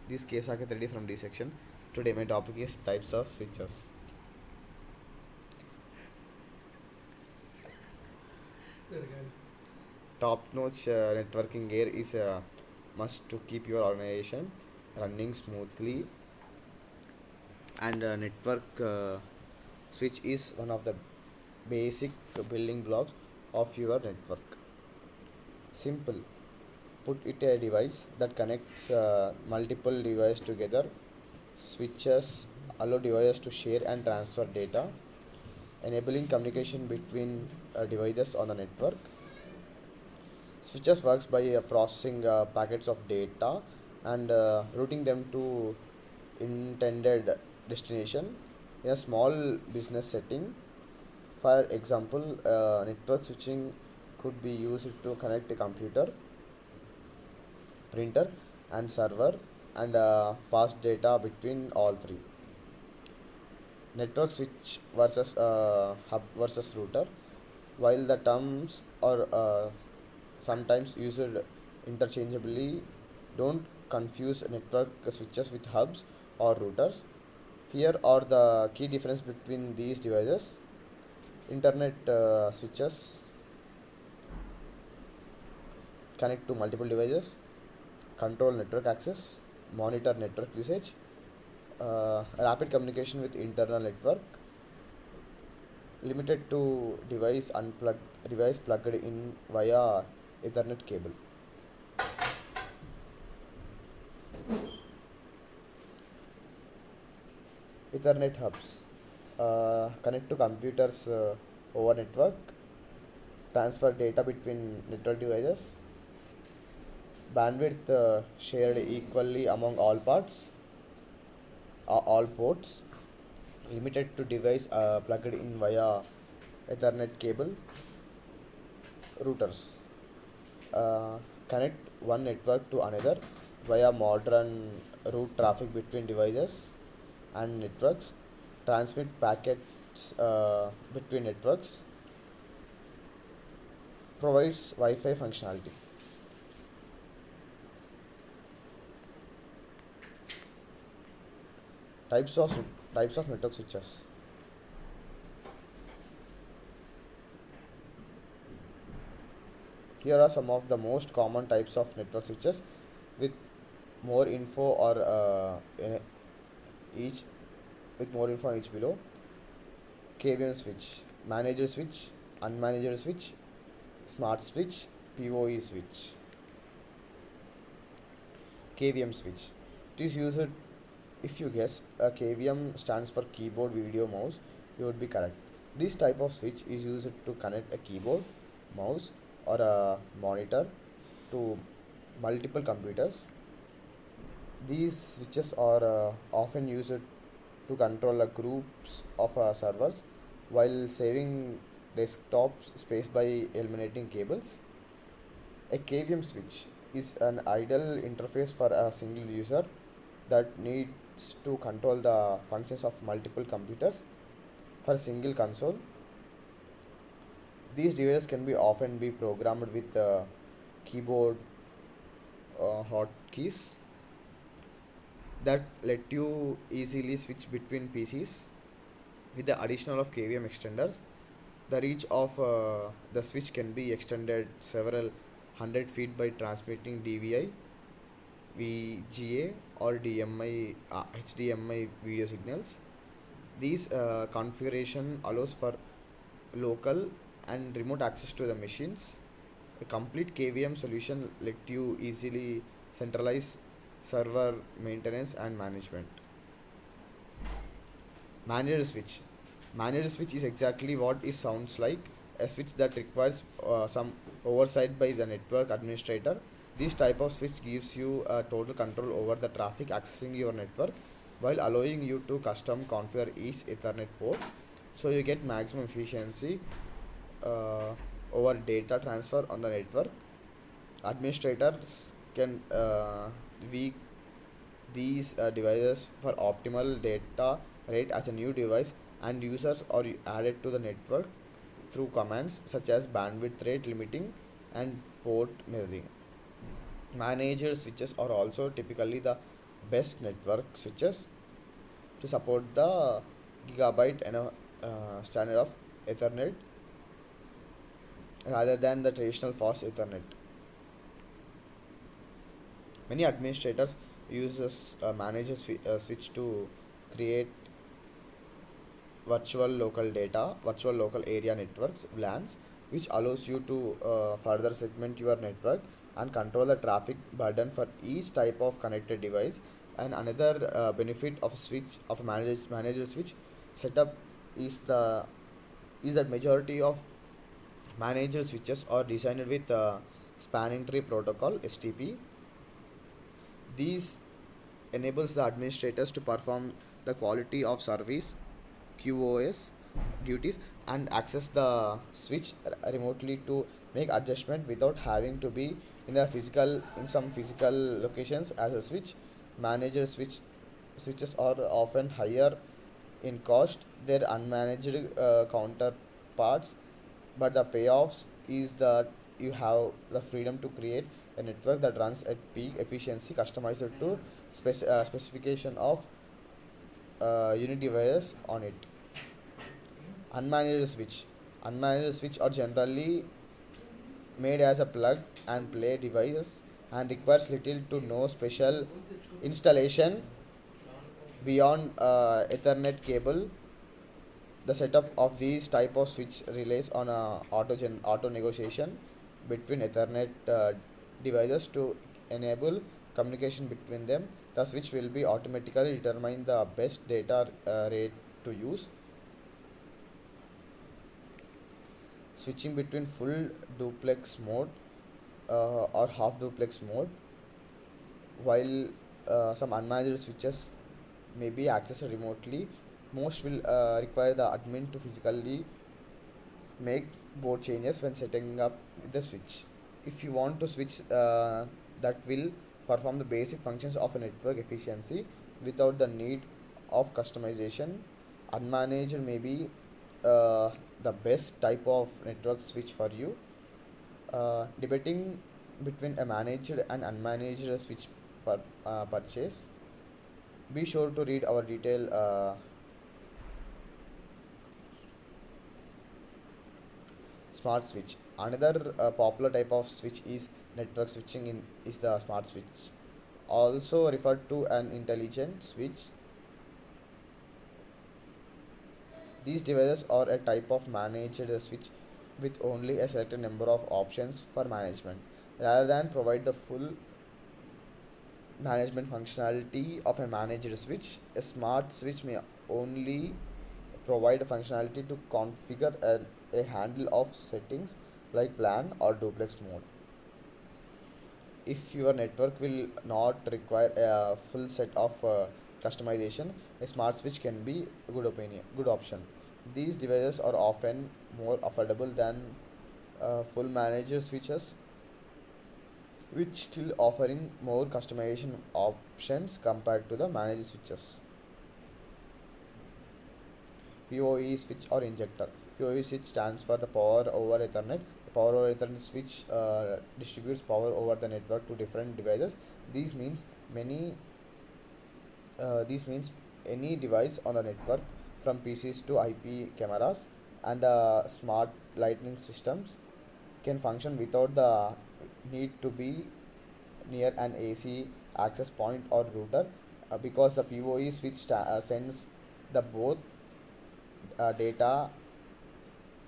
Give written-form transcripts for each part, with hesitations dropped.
This case Saket Reddy from D section. Today my topic is types of switches. Top-notch networking gear is a must to keep your organization running smoothly, and network switch is one of the basic building blocks of your network. Simple. Put it a device that connects multiple devices together. Switches allow devices to share and transfer data, enabling communication between devices on the network. Switches works by processing packets of data and routing them to intended destination in a small business setting. For example, network switching could be used to connect a computer, printer, and server and pass data between all three. Network switch versus hub versus router. While the terms are sometimes used interchangeably, don't confuse network switches with hubs or routers. Here are the key difference between these devices. Internet switches connect to multiple devices, control network access, monitor network usage, rapid communication with internal network, limited to device plugged in via Ethernet cable. Ethernet hubs connect to computers over network, transfer data between network devices, bandwidth shared equally among all ports, limited to device plugged in via Ethernet cable. Routers connect one network to another via modern route traffic between devices and networks, transmit packets between networks, provides Wi-Fi functionality. Types of types of network switches. Here are some of the most common types of network switches with more info or in each with more info on each below. KVM switch, manager switch, unmanaged switch, smart switch, PoE switch. KVM switch. It is used. If you guessed KVM stands for keyboard video mouse, you would be correct. This type of switch is used to connect a keyboard, mouse, or a monitor to multiple computers. These switches are often used to control groups of servers while saving desktop space by eliminating cables. A KVM switch is an ideal interface for a single user that needs to control the functions of multiple computers for a single console. These devices can be often be programmed with keyboard hotkeys that let you easily switch between PCs. With the addition of KVM extenders, the reach of the switch can be extended several hundred feet by transmitting DVI, VGA, or HDMI video signals. These configuration allows for local and remote access to the machines. A complete KVM solution let you easily centralize server maintenance and management. Managed switch. Managed switch is exactly what it sounds like, a switch that requires some oversight by the network administrator. This type of switch gives you total control over the traffic accessing your network while allowing you to custom configure each Ethernet port, so you get maximum efficiency uh, over data transfer on the network. Administrators can weak these devices for optimal data rate as a new device, and users are added to the network through commands such as bandwidth rate limiting and port mirroring. Managed switches are also typically the best network switches to support the gigabyte and standard of Ethernet rather than the traditional fast Ethernet. Many administrators uses manage a switch to create virtual local area networks (VLANs), which allows you to further segment your network and control the traffic burden for each type of connected device. And another benefit of a manager switch setup is the is that majority of manager switches are designed with spanning tree protocol (STP). These enables the administrators to perform the quality of service QoS duties and access the switch remotely to make adjustment without having to be in some physical locations. As a manager switches are often higher in cost their unmanaged counterparts, but the payoffs is that you have the freedom to create a network that runs at peak efficiency customized to specification of unit devices on it. Unmanaged switch. Unmanaged switch are generally made as a plug and play device and requires little to no special installation beyond Ethernet cable. The setup of these type of switch relies on a auto negotiation between Ethernet devices to enable communication between them. The switch will be automatically determine the best data rate to use, switching between full duplex mode or half duplex mode, while some unmanaged switches may be accessed remotely. Most will require the admin to physically make board changes when setting up the switch. If you want to switch that will perform the basic functions of a network efficiency without the need of customization, unmanaged may be the best type of network switch for you. Debating between a managed and unmanaged switch purchase, be sure to read our detailed smart switch. Another popular type of switch is network switching in is the smart switch, also referred to an intelligent switch. These devices are a type of managed switch with only a certain number of options for management. Rather than provide the full management functionality of a managed switch, a smart switch may only provide a functionality to configure a handle of settings like LAN or duplex mode. If your network will not require a full set of customization, a smart switch can be a good option. These devices are often more affordable than full managed switches, which still offering more customization options compared to the managed switches. PoE switch or injector. PoE switch stands for the power over Ethernet. The power over Ethernet switch distributes power over the network to different devices. These means many. This means any device on the network, from PCs to IP cameras and the smart lighting systems, can function without the need to be near an AC access point or router, because the PoE switch sends the both data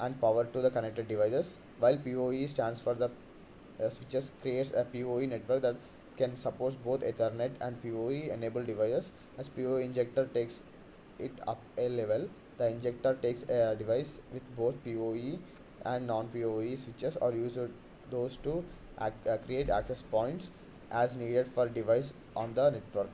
and power to the connected devices, while PoE stands for the switches creates a PoE network that can support both Ethernet and PoE enabled devices. As PoE injector takes it up a level, the injector takes a device with both PoE and non-PoE switches or use those to create access points as needed for device on the network.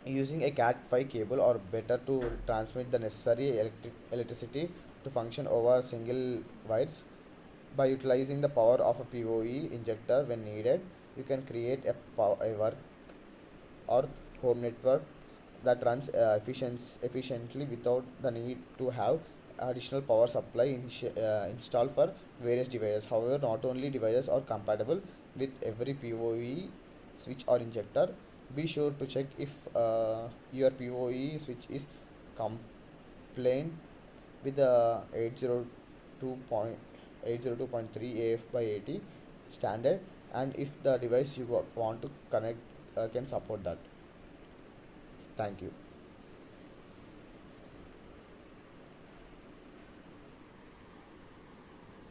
Using a Cat5 cable or better to transmit the necessary electricity to function over single wires. By utilizing the power of a PoE injector when needed, you can create a work or home network that runs efficiently without the need to have additional power supply installed for various devices. However, not only devices are compatible with every PoE switch or injector. Be sure to check if your PoE switch is compliant with the 802.802.3 AF by 80 standard, and if the device you want to connect can support that. Thank you.